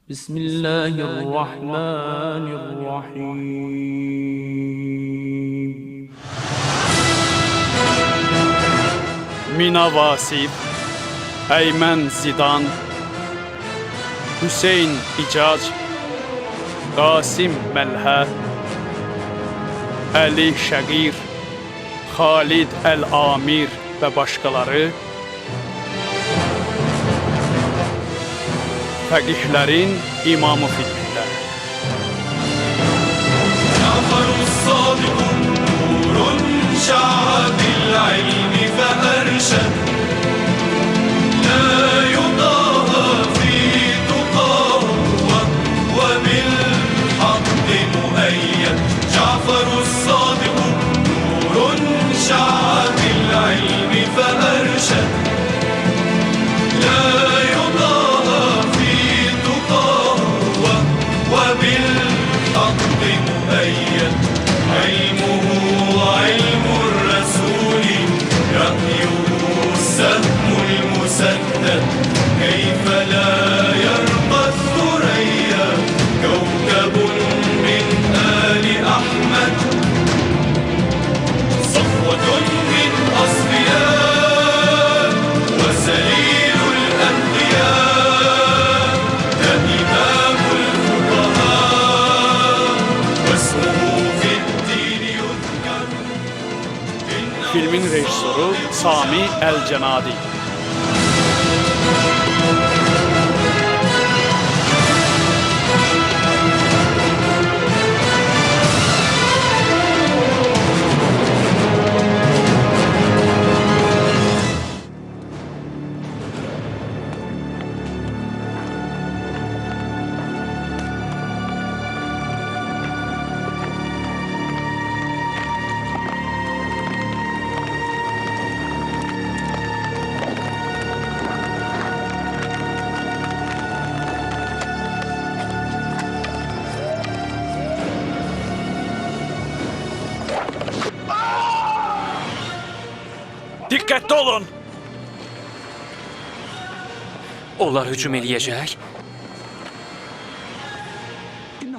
Bismillahirrahmanirrahim. Mina Vasif, Əymən Zidan, Hüseyn İcac, Qasim Məlhə, Əli Şəqir, Xalid Əl-Amir və başqaları fəqihlərin imamı filmində. Caferus Sadiqun nurun şa'a bil ilmi fe erşed La yudaha fi tuqahu ve bil haqqi mueyyed Caferus Sadiqun nurun şa'a bil ilmi fe erşed La yudaha fi tuqahu ve bil haqqi mueyyed علمه علم الرسول رأيه السهم المسدد كيف لا يرقى الثريا كوكب من آل أحمد صفوة من أصفياء وسليل الأنبياء ده إمام الفقهاء واسمه في الدين يذكر Filmin rejissoru Sami Əl-Cənadi. Diqqətli olun! Onlar hücum eləyəcək.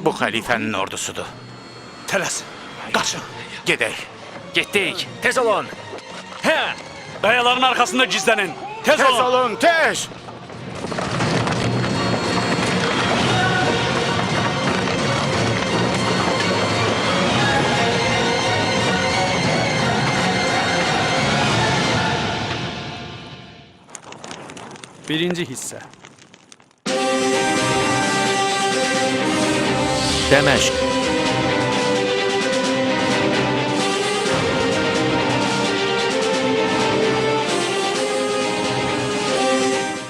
Bu xəlifənin ordusudur. Tələsin, qaçın. Gedək. Getdik. Tez olun. Hə! Qayaların arxasında gizlənin. Tez olun! olun, tez! Birinci hissə. Dəməşq.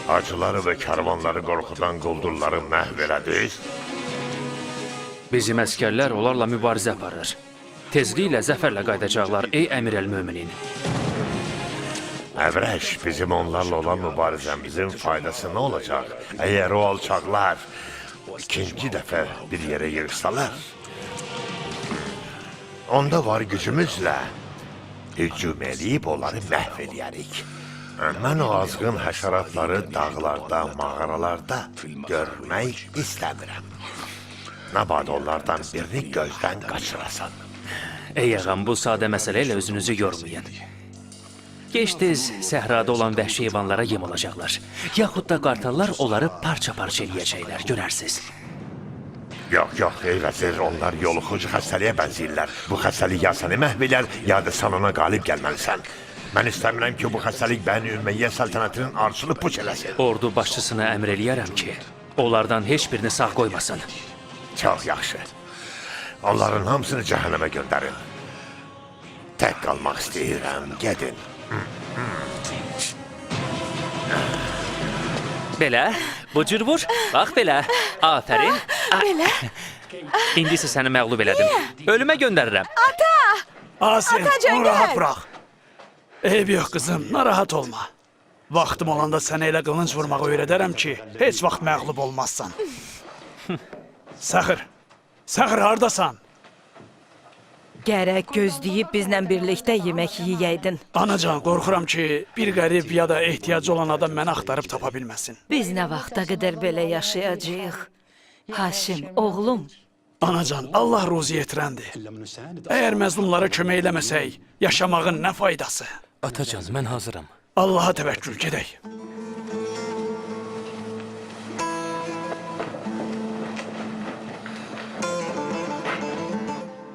Hacıları və karvanları qorxudan quldurları məhv elədik. Bizim əskərlər onlarla mübarizə aparır. Tezliklə zəfərlə qayıdacaqlar, ey Əmir əl-Möminin. Əvrəş, bizim onlarla olan mübarizəmizin faydası nə olacaq? Əgər o alçaqlar ikinci dəfə bir yerə yığışsalar, onda var gücümüzlə hücum edib onları məhv edərik. Mən o azğın həşəratları dağlarda, mağaralarda görmək istəmirəm. Nəbad onlardan birini gözdən qaçırasan. Ey ağam, bu sadə məsələ ilə özünüzü yormayın. Gec-tez səhrada olan vəhşi heyvanlara yem olacaqlar. Yaxud da qartallar onları parça-parça eləyəcəklər, görərsiniz. Yox, ey vəzir, onlar yoluxucu xəstəliyə bənzəyirlər. Bu xəstəlik ya səni məhv edər, ya da sən ona qalib gəlməlisən. Mən istəmirəm ki, bu xəstəlik Bəni Ümmeyyə səltənətinin arşını puç eləsin. Ordu başçısına əmr eləyərəm ki, onlardan heç birini sağ qoymasın. Çox yaxşı. Onların hamısını cəhənnəmə göndərin. Tək qalmaq istəyirəm, gedin. Belə, bu cür vur, bax belə. Afərin. Belə? İndi isə səni məğlub elədim. Ölümə göndərirəm. Asim, Atacan, onu rahat gəl. bırax. Eyb yox qızım, narahat olma. Vaxtım olanda sənə elə qılınc vurmağı öyrədərəm ki, heç vaxt məğlub olmazsan. Səxir, hardasan? Gərək gözləyib bizlə birlikdə yemək yeyəydin. Anacan, qorxuram ki, bir qərib ya da ehtiyacı olan adam məni axtarıb tapa bilməsin. Biz nə vaxta qədər belə yaşayacağıq? Haşim, oğlum. Anacan, Allah ruzi yetirəndir. Əgər məzlumlara kömək eləməsək, yaşamağın nə faydası? Atacan, mən hazıram. Allaha təvəkkül gedək.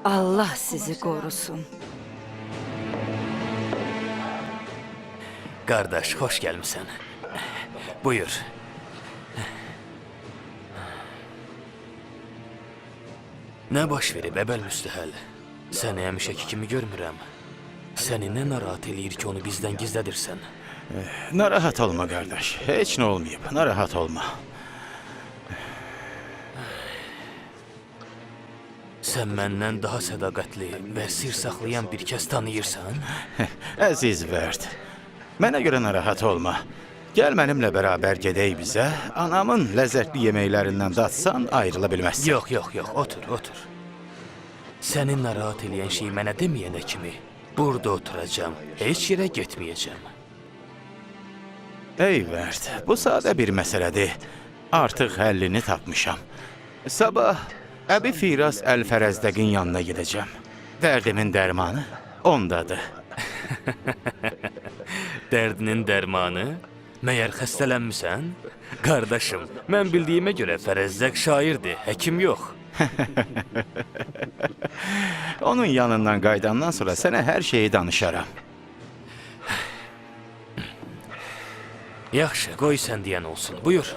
Allah sizi qorusun. Qardaş, xoş gəlmisən. Buyur. Nə baş verib, əbəl müstəhəl? Səni həmişəki kimi görmürəm. Səni nə narahat eləyir ki, onu bizdən gizlədirsən? Narahat olma kardeş. Hiç ne olmayıp. Narahat olma. Sən məndən daha sədaqətli və sir saxlayan bir kəs tanıyırsan? Əziz Vərd. Mənə görə narahat olma. Gel benimle beraber gedək bizə. Anamın lezzetli yeməklərindən datsan ayrıla bilməzsən. Yox, otur. Səni narahat eləyən şey mənə deməyənə kimi burada oturacağam, heç yerə getməyəcəm. Ey Vərd, bu sadə bir məsələdir. Artıq həllini tapmışam. Sabah Əbi Firas Əl-Fərəzdəqin yanına gedəcəm. Dərdimin dərmanı ondadır. Dərdinin dərmanı? Məyər xəstələnmisən? Qardaşım, mən bildiyimə görə Fərəzdəq şairdir, həkim yox. Onun yanından qaydandan sonra sənə hər şeyi danışaram. Yaxşı, qoy sən deyən olsun. Buyur.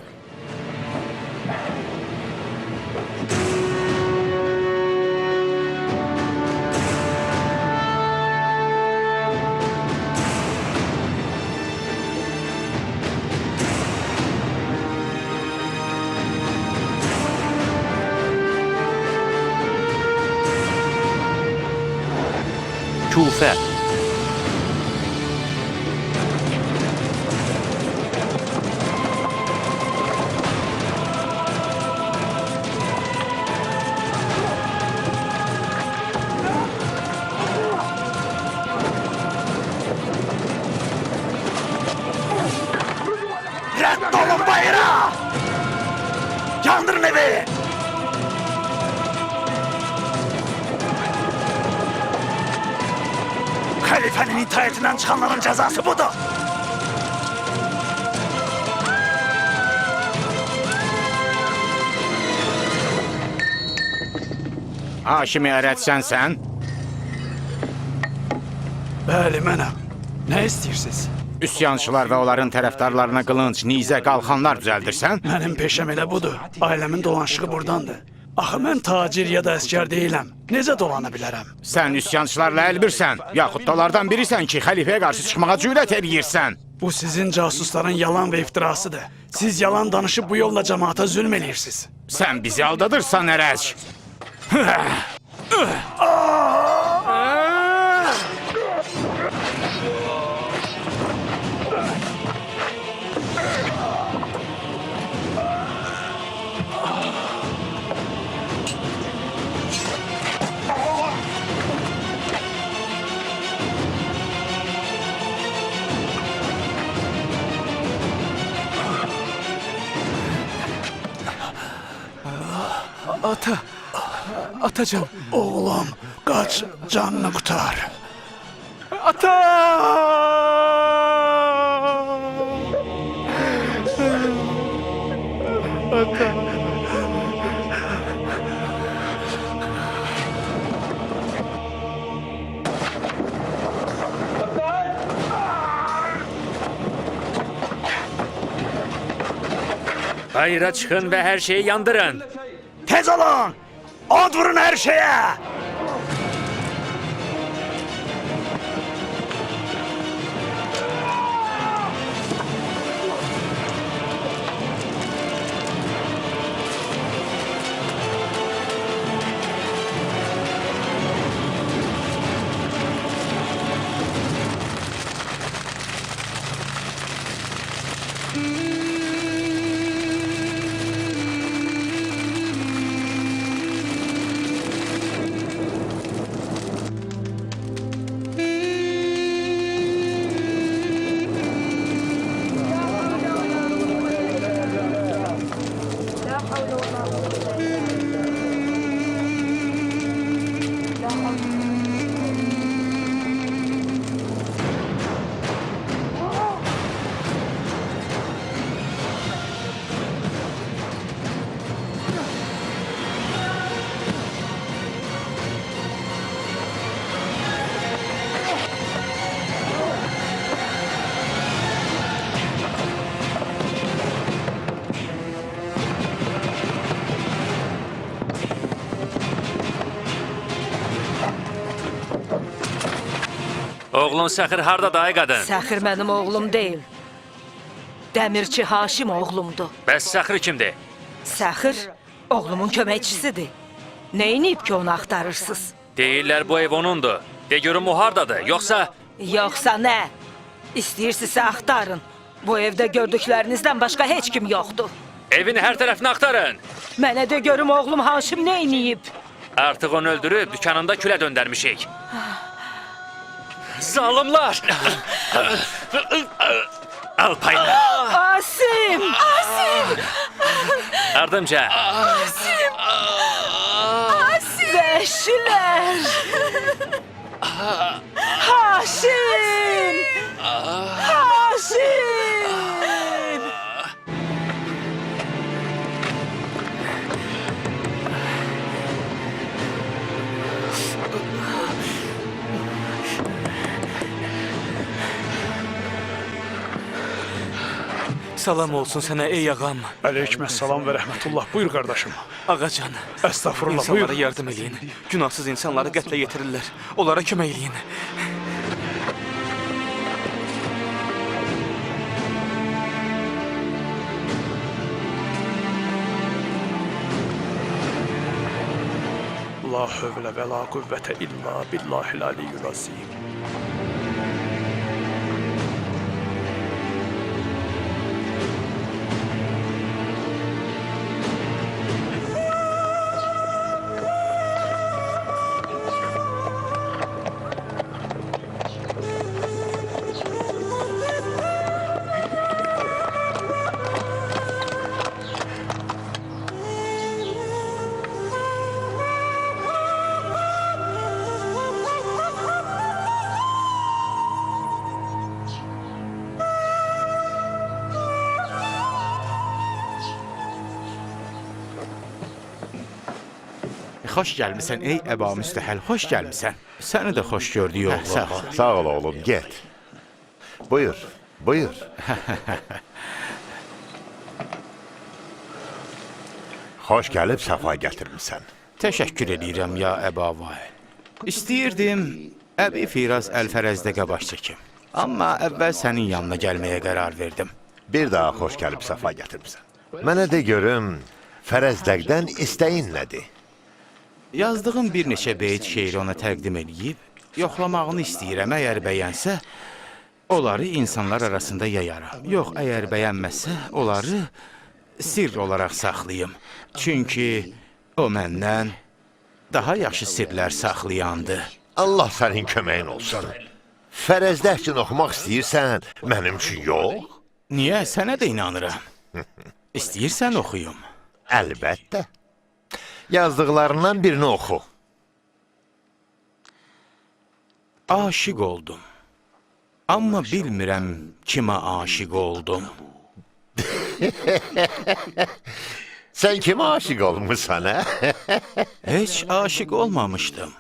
Kufə. Rədd olun bayıra! Yandırın evi! Xəlifənin itaətindən çıxanların cəzası budur. Haşimi ərətsən sən? Bəli, mənəm. Nə istəyirsiniz? Üsyançılar və onların tərəfdarlarına qılınc, nizə, qalxanlar düzəldirsən? Mənim peşəm elə budur. Ailəmin dolanışığı burdandır. Axı mən tacir ya da əskər deyiləm. Necə dolana bilərəm? Sən üsyançılarla əlbirsən, yaxud da onlardan birisən ki, xəlifəyə qarşı çıxmağa cürət eləyirsən. Bu sizin casusların yalan və iftirasıdır. Siz yalan danışıb bu yolla cəmaata zülm eləyirsiniz. Sən bizi aldadırsan ərəc. Atacan. Oğlum, qaç, canını qutar. Ata! Bayıra çıxın və hər şeyi yandırın. Tez olun! Od vurun hər şeyə! Oğlun Səxir hardadır ay qadın? Səxir mənim oğlum deyil. Dəmirçi Haşim oğlumdur. Bəs Səxir kimdir? Səxir oğlumun köməkçisidir. Neyiniyib ki onu axtarırsınız? Deyirlər bu ev onundur. De görüm o hardadır, yoxsa... Yoxsa nə? İstəyirsinizsə axtarın. Bu evdə gördüklərinizdən başqa heç kim yoxdur. Evin hər tərəfini axtarın. Mənə də görüm oğlum Haşim neyniyib? Artıq onu öldürüb dükanında külə döndərmişik. Zalımlar! Al payını. Asim! Asim! Ardımca. Asim! Vəhşilər! Haşim! Haşim! Salam olsun sənə ey ağam. Aleykümselam və rəhmətullah. Buyur qardaşım. Ağacan. Estağfurullah, İnsanlara buyur. yardım eləyin. Günahsız insanları qətlə yetirirlər. Onlara kömək eləyin. La hövlə və la qüvvətə illa billahil aliyyul azim. Xoş gəlmisən ey Əba Müstəhəl, xoş gəlmisən. Səni də xoş gördük oğlum. Sağ ol, sağ ol oğlum, get. Buyur, buyur. Xoş gəlib səfa gətirmisən. Təşəkkür edirəm ya Əba Vail. İstəyirdim Əbi Firaz Əlfərəzdə baş çəkim. Amma əvvəl sənin yanına gəlməyə qərar verdim. Bir daha xoş gəlib səfa gətirmisən. Mənə de görüm, Fərəzdəqdən istəyin nədir? Yazdığım bir neçə beyt şeiri ona təqdim edib, yoxlamağını istəyirəm. Əgər bəyənsə, onları insanlar arasında yayaram. Yox, əgər bəyənməsə, onları sirr olaraq saxlayım. Çünki o məndən daha yaxşı sirlər saxlayandı. Allah sənin köməyin olsun. Fərəzdəq üçün oxumaq istəyirsən, mənim üçün yox. Niyə? Sənə də inanıram. İstəyirsən oxuyum. Əlbəttə. Yazdıqlarından birini oxu. Aşiq oldum. Amma bilmirəm kimə aşiq oldum. Sən kimə aşiq olmuşsan, hə? Heç aşiq olmamışdım.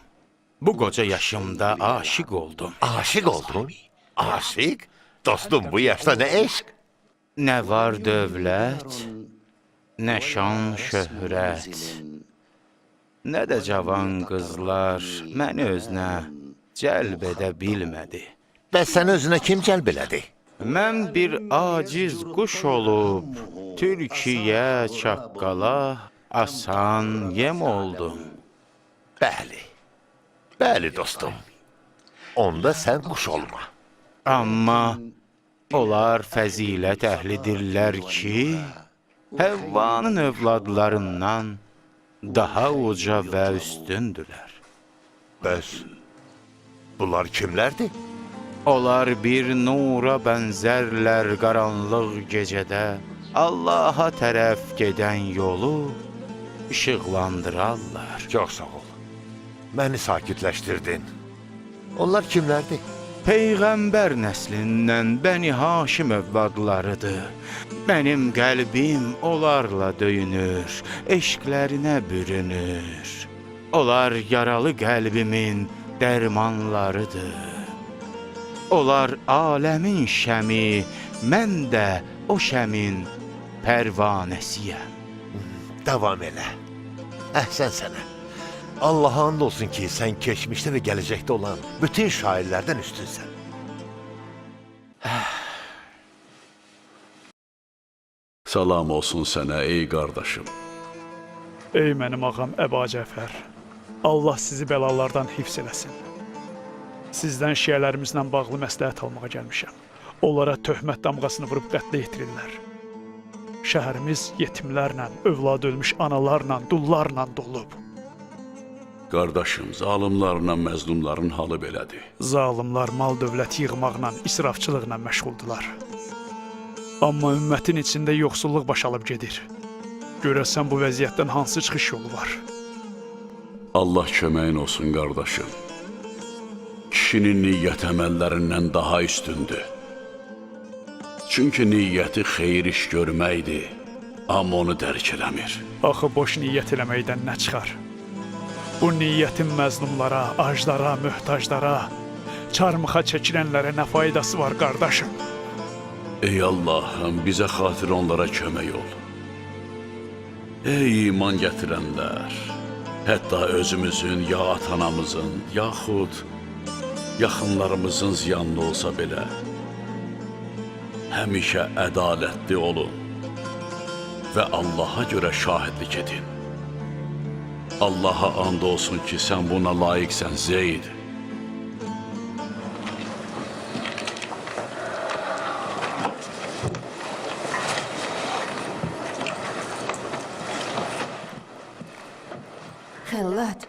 Bu qoca yaşımda aşiq oldum. Aşiq oldun? Aşiq? Dostum, bu yaşda nə eşq? Nə var dövlət, nə şan şöhrət, nə də cavan qızlar məni özünə cəlb edə bilmədi. Bəs sən özünə kim cəlb elədi? Mən bir aciz quş olub, türkiyə, çaqqala, asan yem oldum. Bəli, bəli dostum. Onda sən quş olma. Amma onlar fəzilət əhlidirlər ki, Həvvanın övladlarından daha uca və üstündülər. Bəs bunlar kimlərdir? Onlar bir nura bənzərlər qaranlıq gecədə, Allaha tərəf gedən yolu işıqlandırarlar. Çox sağ ol. Məni sakitləşdirdin. Onlar kimlərdir? Peyğəmbər nəslindən Bəni Haşim övladlarıdır. Mənim qəlbim onlarla döyünür, eşqlərinə bürünür. Onlar yaralı qəlbimin dərmanlarıdır. Onlar aləmin şəmi, mən də o şəmin pərvanəsiyəm. Davam elə. Əhsən sənə. Allaha and olsun ki, sən keçmişdə və gələcəkdə olan bütün şairlərdən üstünsən. Salam olsun sənə ey qardaşım. Ey mənim ağam Əba Cəfər, Allah sizi bəlalardan hifz eləsin. Sizdən şiələrimizlə bağlı məsləhət almağa gəlmişəm. Onlara töhmət damğasını vurub qətlə yetirirlər. Şəhərimiz yetimlərlə, övlad ölmüş analarla, dullarla dolub. Qardaşım, zalimlarla məzlumların halı belədir. Zalimlar mal dövlət yığmaqla, israfçılıqla məşğuldular. Amma ümmətin içində yoxsulluq baş alıb gedir. Görəsən bu vəziyyətdən hansı çıxış yolu var? Allah köməyin olsun qardaşım. Kişinin niyyət əməllərindən daha üstündür. Çünki niyyəti xeyir iş görməkdir, amma onu dərk eləmir. Axı boş niyyət eləməkdən nə çıxar? Bu niyyətin məzlumlara, aclara, möhtaclara, çarmıxa çəkilənlərə nə faydası var qardaşım? Ey Allahım, bizə xatir onlara kömək ol. Ey iman gətirənlər, hətta özümüzün, ya atanamızın, yaxud yaxınlarımızın ziyanlı olsa belə, həmişə ədalətli olun və Allaha görə şahidlik edin. Allaha and olsun ki, sən buna layiqsən Zeyd. Xəllat,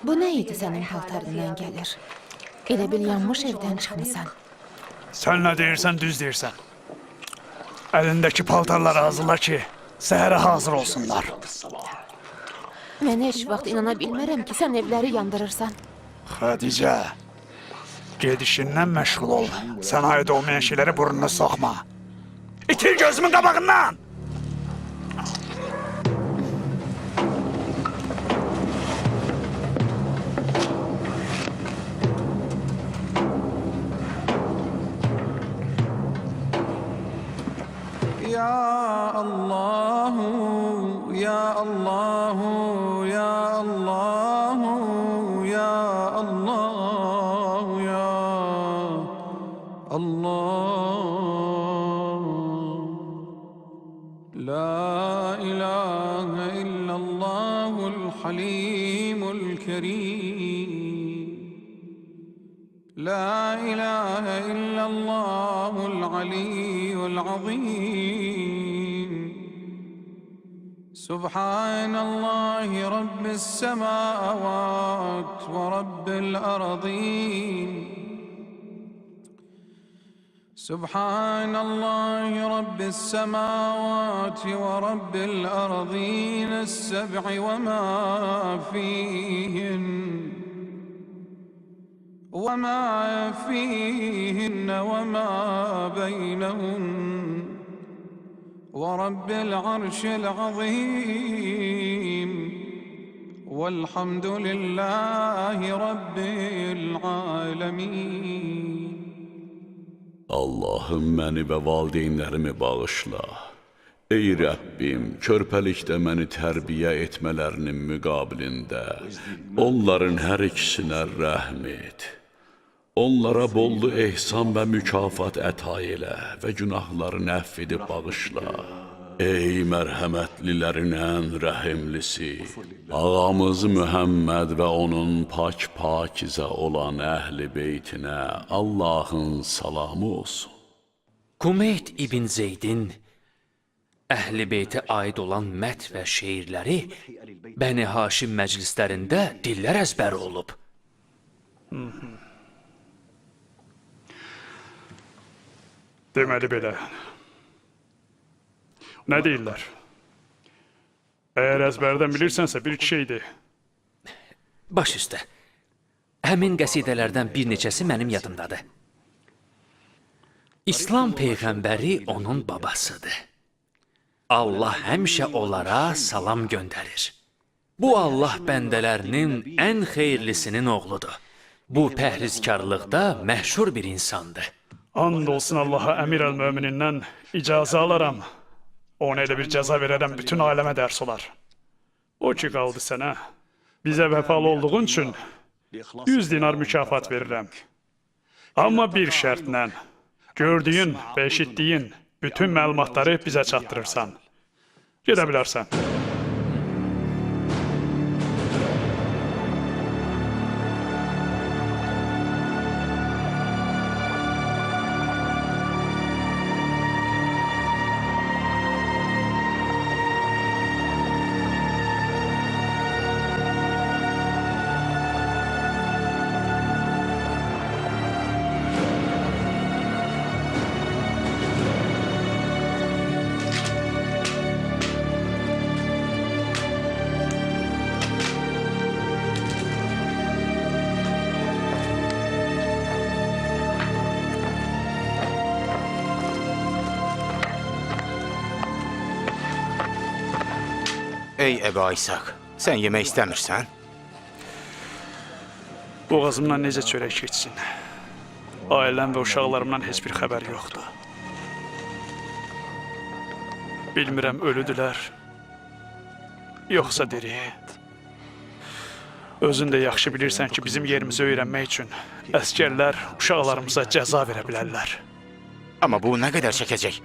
bu nə idi sənin paltarından gəlir? Elə bil yanmış evdən çıxmısan. Sən nə deyirsən, düz deyirsən. Əlindəki paltarları hazırla ki, səhərə hazır olsunlar. Mən heç vaxt inana bilmərəm ki, sən evləri yandırırsan. Xədicə, gedişindən məşğul ol. Sən aid olmayan şeyləri burnuna soxma. İtir gözümün qabağından! Ya Allahu, ya Allahu, ya Allahu, ya Allahu, ya Allah. La ilahe illallahul halimul kerim. La ilahe illallahul aliyyul azim. سبحان الله رب السماوات ورب الأرضين. سبحان الله رب السماوات ورب الأرضين السبع وما فيهن وما بينهن ورب العرش العظيم والحمد لله رب العالمين. Allahım, məni və valideynlərimi bağışla. Ey Rəbbim, körpəlikdə məni tərbiyə etmələrinin müqabilində onların hər ikisinə rəhm et. Onlara bollu ehsan və mükafat əta elə və günahlarını əfv edib bağışla. Ey mərhəmətlilərin ən rəhimlisi, ağamız Mühəmməd və onun pak-pakizə olan əhl-i beytinə Allahın salamı olsun. Kumeyd ibn Zeydin Əhl-i beytə aid olan mət və şeirləri Bəni Haşim məclislərində dillər əzbəri olub. Deməli belə. Nə deyirlər? Əgər əzbərdən bilirsənsə bir iki şeydir. Baş üstə. Həmin qəsidələrdən bir neçəsi mənim yadımdadır. İslam peyğəmbəri onun babasıdır. Allah həmişə onlara salam göndərir. Bu Allah bəndələrinin ən xeyirlisinin oğludur. Bu pəhrizkarlıqda məşhur bir insandır. And olsun Allaha əmir əl-möminindən icazə alaram. Ona elə bir cəza verərəm, bütün aləmə dərs olar. O ki qaldı sənə. Bizə vəfalı olduğun üçün 100 dinar mükafat verirəm. Amma bir şərtlə, gördüyün və eşitdiyin bütün məlumatları bizə çatdırırsan. Gedə bilərsən. Ey Əbu İshaq, sən yemək istəmirsən? Boğazımdan necə çörək keçsin? Ailəm və uşaqlarımdan heç bir xəbər yoxdur. Bilmirəm, ölüdülər, yoxsa diri. Özün də yaxşı bilirsən ki, bizim yerimizi öyrənmək üçün əskərlər uşaqlarımıza cəza verə bilərlər. Amma bu nə qədər çəkəcək?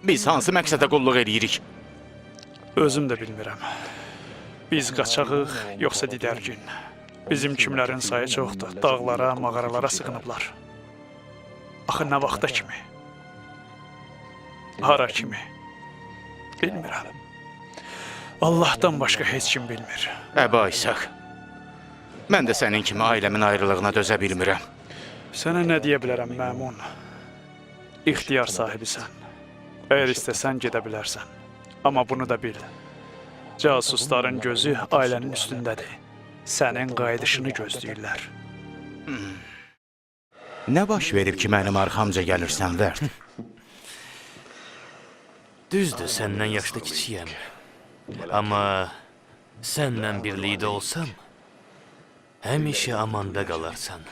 Biz hansı məqsədə qulluq edirik? Özüm də bilmirəm. Biz qaçağıq, yoxsa didərgin. Bizim kimlərin sayı çoxdur, dağlara, mağaralara sığınıblar. Axı nə vaxta kimi? Hara kimi? Bilmirəm. Allahdan başqa heç kim bilmir. Əbu İshaq, mən də sənin kimi ailəmin ayrılığına dözə bilmirəm. Sənə nə deyə bilərəm, məmun? İxtiyar sahibisən. Əgər istəsən, gedə bilərsən. Amma bunu da bil. Casusların gözü ailənin üstündədir. Sənin qayıdışını gözləyirlər. Nə baş verib ki, mənim arxamca gəlirsən, Vərd? Düzdür, səndən yaşlı kiçiyəm. Amma səndən birlikdə olsam, həmişə amanda qalarsan.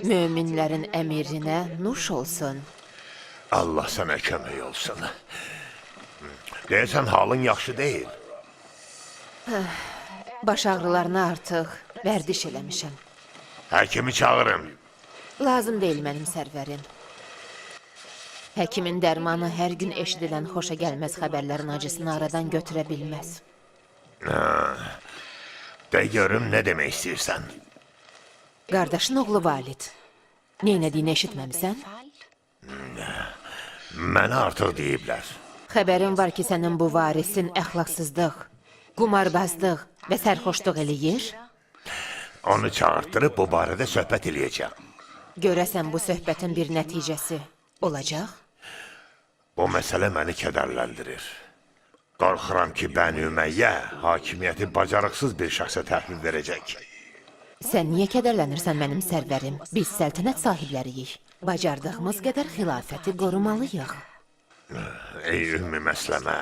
Möminlərin əmirinə nuş olsun. Allah sənə kömək olsun. Deyəsən, halın yaxşı deyil. Baş ağrılarına artıq vərdiş eləmişəm. Həkimi çağırın. Lazım deyil mənim sərvərim. Həkimin dərmanı hər gün eşidilən xoşa gəlməz xəbərlərin acısını aradan götürə bilməz. De görüm, nə demək istəyirsən? Qardaşın oğlu Valid. Neynədiyini eşitməmisən? Mənə artıq deyiblər. Xəbərin var ki, sənin bu varisin əxlaqsızlıq, qumarbazlıq və sərxoşluq eləyir? Onu çağırtdırıb bu barədə söhbət eləyəcəm. Görəsən bu söhbətin bir nəticəsi olacaq? Bu məsələ məni kədərləndirir. Qorxuram ki, Bəni Üməyyə hakimiyyəti bacarıqsız bir şəxsə təhvil verəcək. Sən niyə kədərlənirsən mənim sərvərim? Biz səltənət sahibləriyik. Bacardığımız qədər xilafəti qorumalıyıq. Ey Ümmü Məsləmə,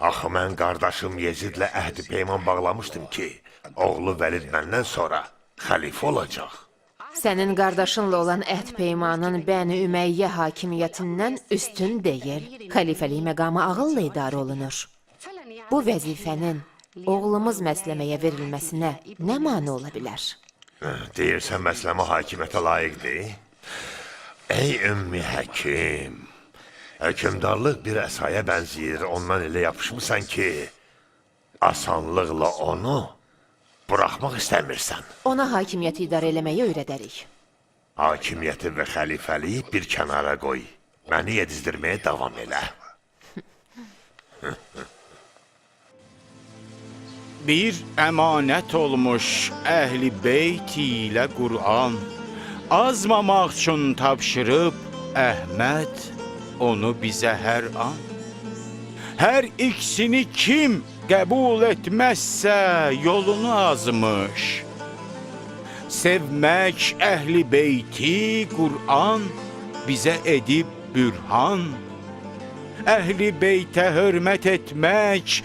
axı mən qardaşım Yezidlə əhd-i peyman bağlamışdım ki, oğlu Vəlid məndən sonra xəlifə olacaq. Sənin qardaşınla olan əhd peymanın Bəni Üməyyə hakimiyyətindən üstün deyil. Xəlifəlik məqamı ağılla idarə olunur. Bu vəzifənin oğlumuz Məsləməyə verilməsinə nə mane ola bilər? Deyirsən Məsləmə hakimiyyətə layiqdir? Ey Ümmü Həkim, hökümdarlıq bir əsaya bənzəyir, ondan elə yapışmısan ki, asanlıqla onu buraxmaq istəmirsən. Ona hakimiyyəti idarə eləməyi öyrədərik. Hakimiyyəti və xəlifəliyi bir kənara qoy. Məni yedizdirməyə davam elə. Bir əmanət olmuş əhl-i beyt ilə Qur'an, azmamaq üçün tapşırıb Əhməd onu bizə hər an. Hər ikisini kim qəbul etməzsə yolunu azmış. Sevmək əhli beyti Qur'an bizə edib bürhan. Əhli beytə hörmət etmək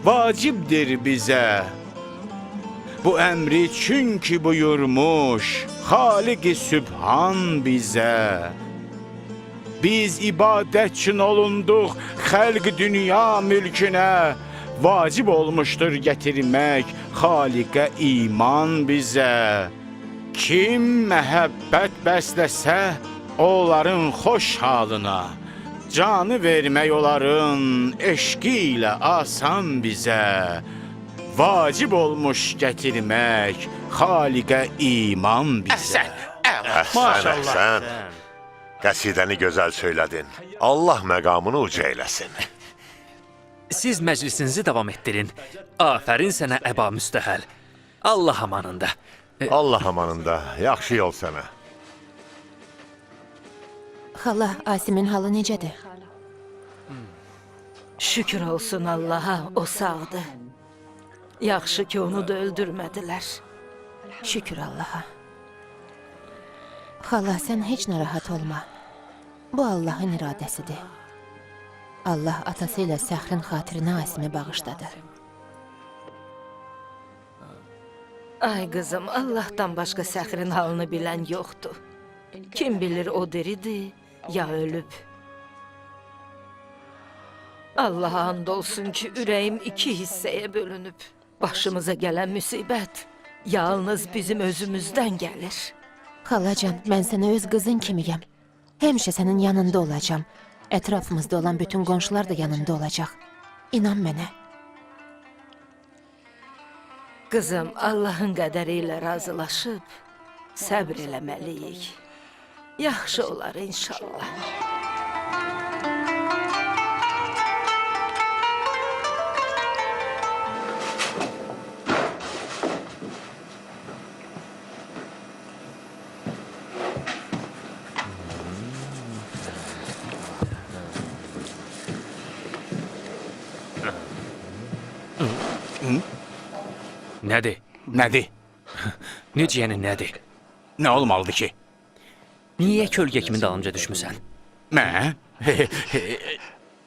vacibdir bizə. Bu əmri çünki buyurmuş Xaliq-i Sübhan bizə. Biz ibadət üçün olunduq xəlq dünya mülkünə. Vacib olmuşdur gətirmək Xaliqə iman bizə. Kim məhəbbət bəsləsə onların xoş halına. Canı vermək onların eşqi ilə asan bizə. Vacib olmuş gətirmək Xaliqə iman bizə. Əhsən. Qəsidəni gözəl söylədin. Allah məqamını uca eləsin. Siz məclisinizi davam etdirin. Afərin sənə Əba Müstəhəl. Allah amanında. Allah amanında. Yaxşı yol sənə. Xala, Asimin halı necədir? Şükür olsun Allaha, o sağdır. Yaxşı ki onu da öldürmədilər. Şükür Allaha. Xala, sən heç narahat olma. Bu Allahın iradəsidir. Allah atası ilə Səxrin xatirinə Asimi bağışladı. Ay qızım, Allahdan başqa Səxrin halını bilən yoxdur. Kim bilir o diridir, ya ölüb. Allaha and olsun ki, ürəyim 2 hissəyə bölünüb. Başımıza gələn müsibət yalnız bizim özümüzdən gəlir. Xalacan, mən sənə öz qızın kimiyəm. Həmişə sənin yanında olacam. Ətrafımızda olan bütün qonşular da yanında olacaq. İnan mənə. Qızım, Allahın qədəri ilə razılaşıb səbr eləməliyik. Yaxşı olar inşallah. Nədir? Nədir? Necə yəni nədir? Nə olmalıdır ki? Niyə kölgə kimi dalımca düşmüsən? Mən?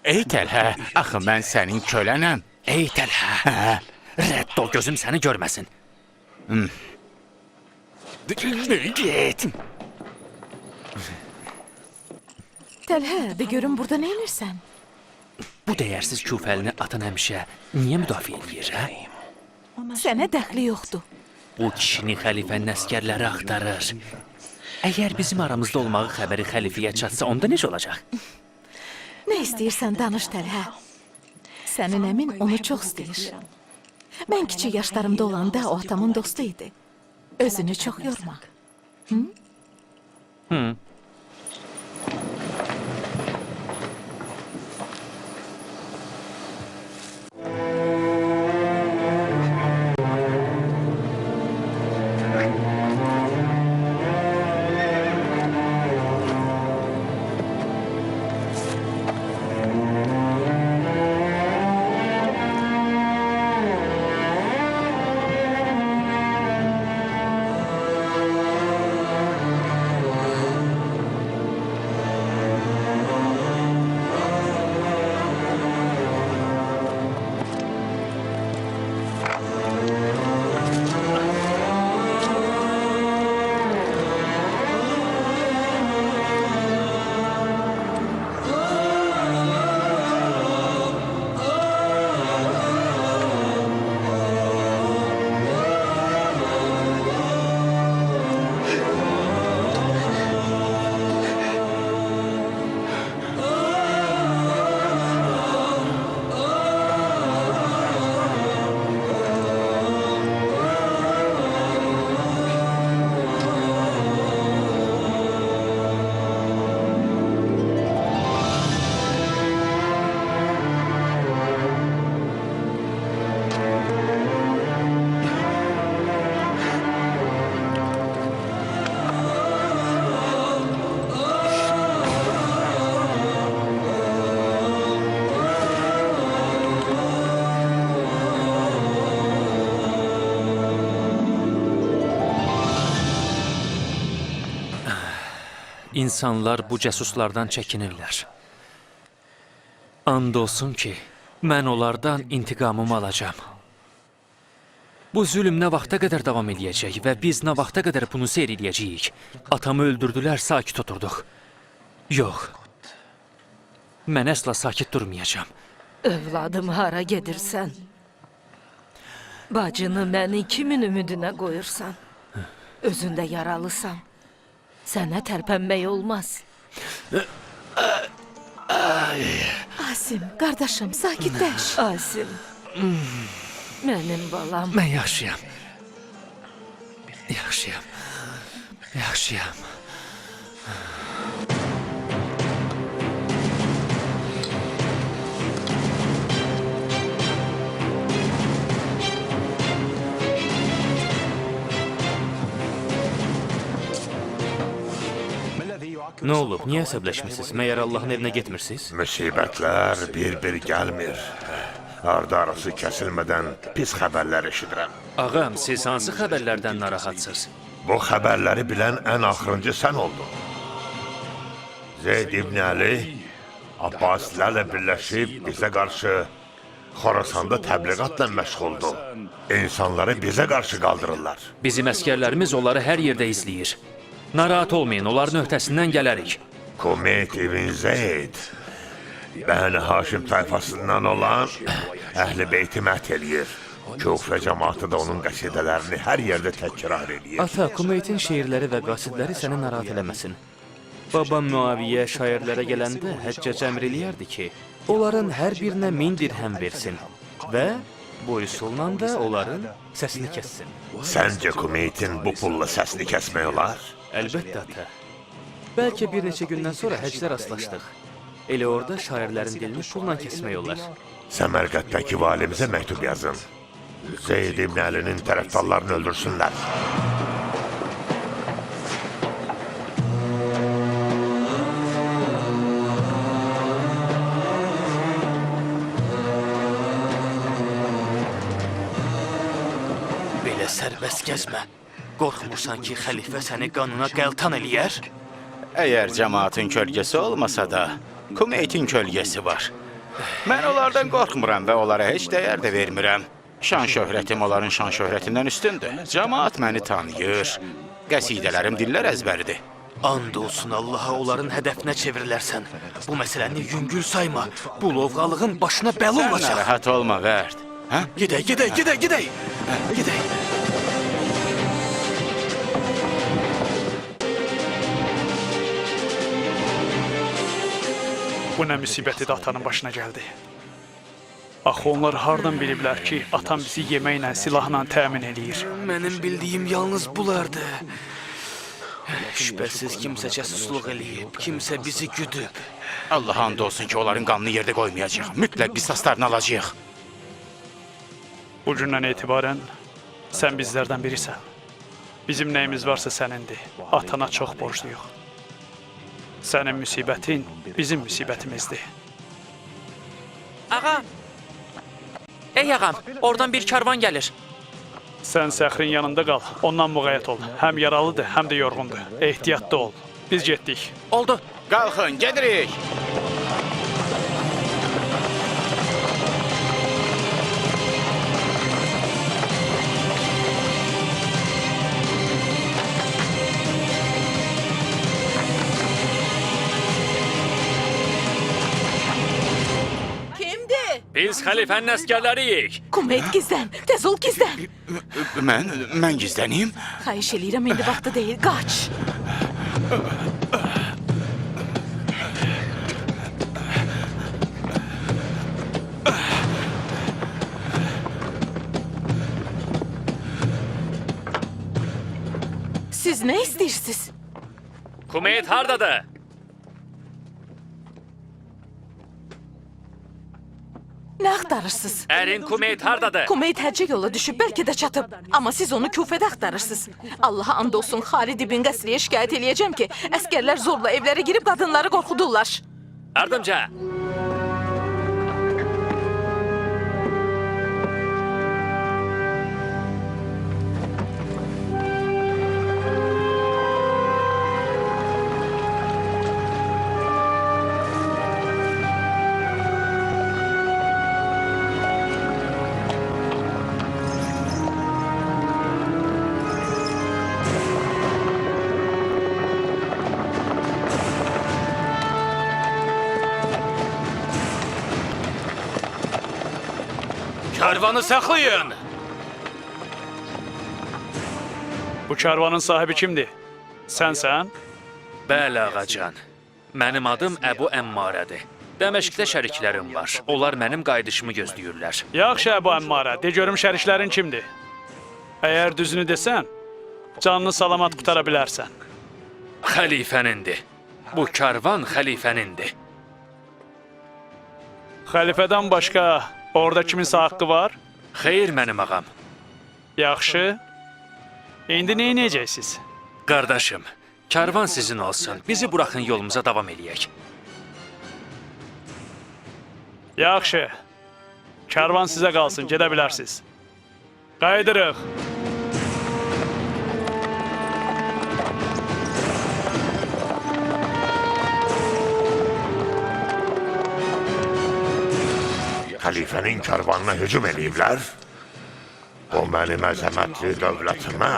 Ey Təlhə, axı mən sənin kölənəm. Ey Təlhə, rədd ol, gözüm səni görməsin. Get. Təlhə, de görüm burada nə edirsən? Bu dəyərsiz küfəlini atan həmişə niyə müdafiə edir, hə? Sənə dəxli yoxdur. Bu kişini xəlifənin əskərləri axtarır. Əgər bizim aramızda olmağı xəbəri xəlifəyə çatsa, onda necə olacaq? Nə istəyirsən danış Təlhə. Sənin əmin onu çox istəyir. Mən kiçik yaşlarımda olanda o atamın dostu idi. Özünü çox yorma. İnsanlar bu cəsuslardan çəkinirlər. And olsun ki, mən onlardan intiqamımı alacağam. Bu zülm nə vaxta qədər davam edəcək və biz nə vaxta qədər bunu seyr edəcəyik? Atamı öldürdülər, sakit oturduq. Yox. Mən əsla sakit durmayacağam. Övladım, hara gedirsən? Bacını məni kimin ümidinə qoyursan? Özündə yaralısan. Sənə tərpənmək olmaz. Asim, qardaşım, sakitləş. Asim, mənim balam. Mən yaxşıyam. Yaxşıyam. Yaxşıyam. Nə olub? Niyə əsəbləşmisiniz? Məyər Allahın evinə getmirsiniz? Müsibətlər bir-bir gəlmir. Arda arası kəsilmədən pis xəbərlər eşidirəm. Ağam, siz hansı xəbərlərdən narahatsınız? Bu xəbərləri bilən ən axırıncı sən oldun. Zeyd İbn Əli Abbasilərlə birləşib bizə qarşı Xorasanda təbliğatla məşğuldur. İnsanları bizə qarşı qaldırırlar. Bizim əskərlərimiz onları hər yerdə izləyir. Narahat olmayın, onların öhdəsindən gələrik. Kumeyt İbn Zeyd Bəni Haşim tayfasından olan Əhl-i Beyti mət eləyir. Kufə cəmaatı da onun qəsidələrini hər yerdə təkrar eləyir. Ata, Kumeytin şeirləri və qasidləri səni narahat eləməsin. Babam Muaviyyə şairlərə gələndə Həccəc əmr eləyərdi ki, onların hər birinə 1000 dirhəm versin və bu üsulla da onların səsini kəssin. Səncə Kumeytin bu pulla səsini kəsmək olar? Əlbəttə, ata. Bəlkə bir neçə gündən sonra həcdə rastlaşdıq. Elə orada şairlərin dilini pulla kəsmək olar. Səmərqəddəki valimizə məktub yazın. Zeyd İbn Əlinin tərəfdarlarını öldürsünlər. Belə sərbəst gəzmə. Qorxmursan ki, xəlifə səni qanına qəltan eləyər? Əgər cəmaatın kölgəsi olmasa da, Kumeytin kölgəsi var. Mən onlardan qorxmuram və onlara heç dəyər də vermirəm. Şan şöhrətim onların şan şöhrətindən üstündür. Cəmaat məni tanıyır. Qəsidələrim dillər əzbəridir. And olsun Allaha, onların hədəfinə çevrilərsən. Bu məsələni yüngül sayma. Bu lovğalığın başına bəla Sən olacaq. narahat olma, Vərd. Hə? Gedək. Bu nə müsibəti də atanın başına gəldi. Axı onlar hardan biliblər ki, atam bizi yeməklə, silahla təmin eləyir. Mənim bildiyim yalnız bulardı. Şübhəsiz kimsə cəsusluq eləyib, kimsə bizi güdüb. Allah and olsun ki, onların qanını yerdə qoymayacaq. Mütləq qisaslarını alacağıq. Bu gündən etibarən sən bizlərdən birisən. Bizim nəyimiz varsa sənindir. Atana çox borcluyuq. Sənin müsibətin bizim müsibətimizdir. Ağam! Ey ağam, oradan bir karvan gəlir. Sən Səxrin yanında qal, ondan müğayət ol. Həm yaralıdır, həm də yorğundur. Ehtiyatlı ol. Biz getdik. Oldu. Qalxın, gedirik. Biz xəlifənin əskərləriyik. Kumeyt gizlən, tez ol gizlən. Mən gizləneyim? Xahiş eləyirəm, indi vaxtı deyil, qaç. Siz nə istəyirsiniz? Kumeyt hardadır? Nə axtarırsınız? Ərin Kumeyt hardadır? Kumeyt həcə yola düşüb, bəlkə də çatıb. Amma siz onu küfədə axtarırsınız. Allaha and olsun, Xalid ibn Qəsriyə şikayət eləyəcəm ki, əskərlər zorla evlərə girib qadınları qorxudurlar. Ardımca. Karvanı saxlayın! Bu karvanın sahibi kimdir? Sənsən? Bəli ağacan. Mənim adım Əbu Əmmarədir. Dəməşqdə şəriklərim var. Onlar mənim qayıdışımı gözləyirlər. Yaxşı Əbu Əmmarə, de görüm şəriklərin kimdir? Əgər düzünü desən, canını salamat qutara bilərsən. Xəlifənindir. Bu karvan xəlifənindir. Xəlifədən başqa orada kiminsə haqqı var? Xeyr mənim ağam. Yaxşı. İndi nə edəcəksiniz? Qardaşım, karvan sizin olsun. Bizi buraxın yolumuza davam eləyək. Yaxşı. Karvan sizə qalsın, gedə bilərsiniz. Qaydırıq. Xəlifənin karvanına hücum eləyiblər. Bu mənim əzəmətli dövlətimə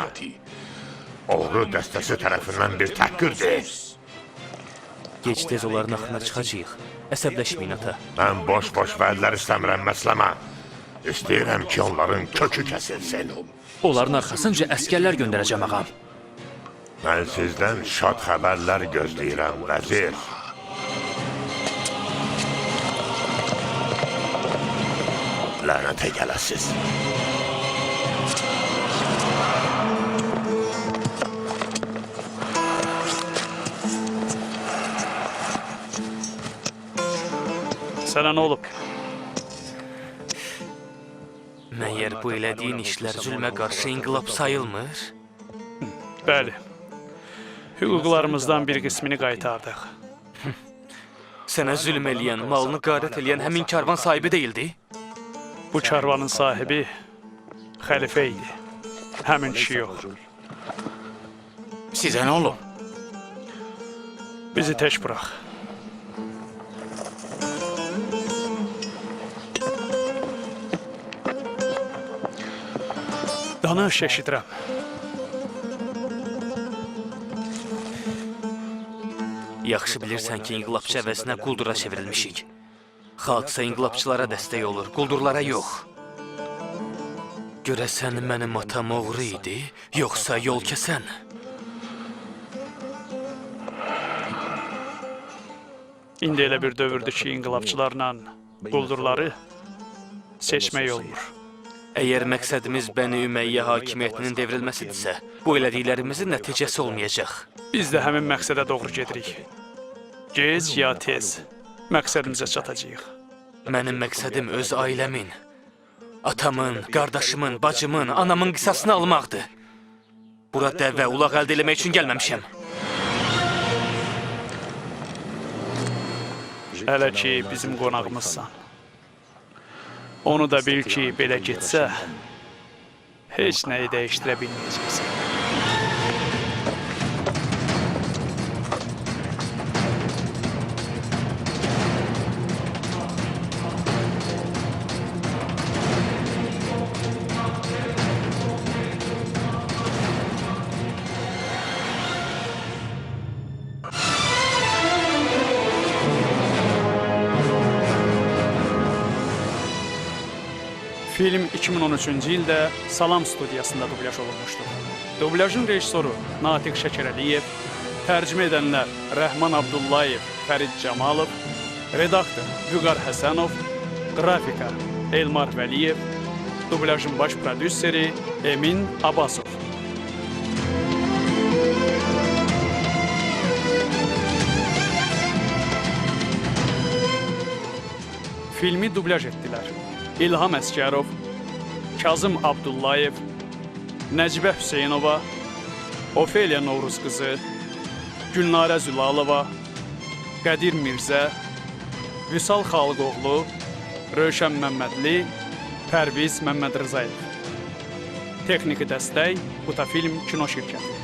oğru dəstəsi tərəfindən bir təhqirdir. Gec-tez onların axına çıxacağıq. Əsəbləşməyin ata. Mən boş-boş vədlər istəmirəm məsləmə. İstəyirəm ki, onların kökü kəsilsin. Onların arxasınca əskərlər göndərəcəm ağam. Mən sizdən şad xəbərlər gözləyirəm, vəzir. Lənətə gələsiz. Sənə nə olub? Məyər bu elədiyin işlər zülmə qarşı inqilab sayılmır? Bəli. Hüquqlarımızdan bir qismini qaytardıq. Sənə zülm eləyən, malını qarət eləyən həmin karvan sahibi deyildi? Bu karvanın sahibi xəlifə idi. Həmin kişi yox. Sizə nə olub? Bizi tək burax. Danış, eşidirəm. Yaxşı bilirsən ki, inqilabçı əvəzinə quldura çevrilmişik. Xalqsa inqilabçılara dəstək olur, quldurlara yox. Görəsən mənim atam oğru idi, yoxsa yol kəsən? İndi elə bir dövrdür ki, inqilabçılarla quldurları seçmək olmur. Əgər məqsədimiz Bəni Ümeyyə hakimiyyətinin devrilməsidirsə, bu elədiklərimizin nəticəsi olmayacaq. Biz də həmin məqsədə doğru gedirik. Gec ya tez məqsədimizə çatacağıq. Mənim məqsədim öz ailəmin, atamın, qardaşımın, bacımın, anamın qisasını almaqdır. Bura dəvə, ulaq əldə eləmək üçün gəlməmişəm. Hələ ki, bizim qonağımızsan. Onu da bil ki, belə getsə, heç nəyi dəyişdirə bilməyəcəksən. Film 2013-cü ildə Salam studiyasında dublyaj olunmuşdur. Dublyajın rejissoru Natiq Şəkərəliyev, tərcümə edənlər Rəhman Abdullayev, Fərid Camalov, redaktor Vüqar Həsənov, qrafika Elmar Vəliyev, dublyajın baş prodüseri Emin Abbasov. Filmi dublyaj etdilər. İlham Əskərov, Kazım Abdullayev, Nəcibə Hüseynova, Ofeliya Novruz qızı, Gülnarə Zülalova, Qədir Mirzə, Vüsal Xalıqoğlu, Rövşən Məmmədli, Pərviz Məmmədrızayev. Texniki dəstək Butafilm Kino şirkəti.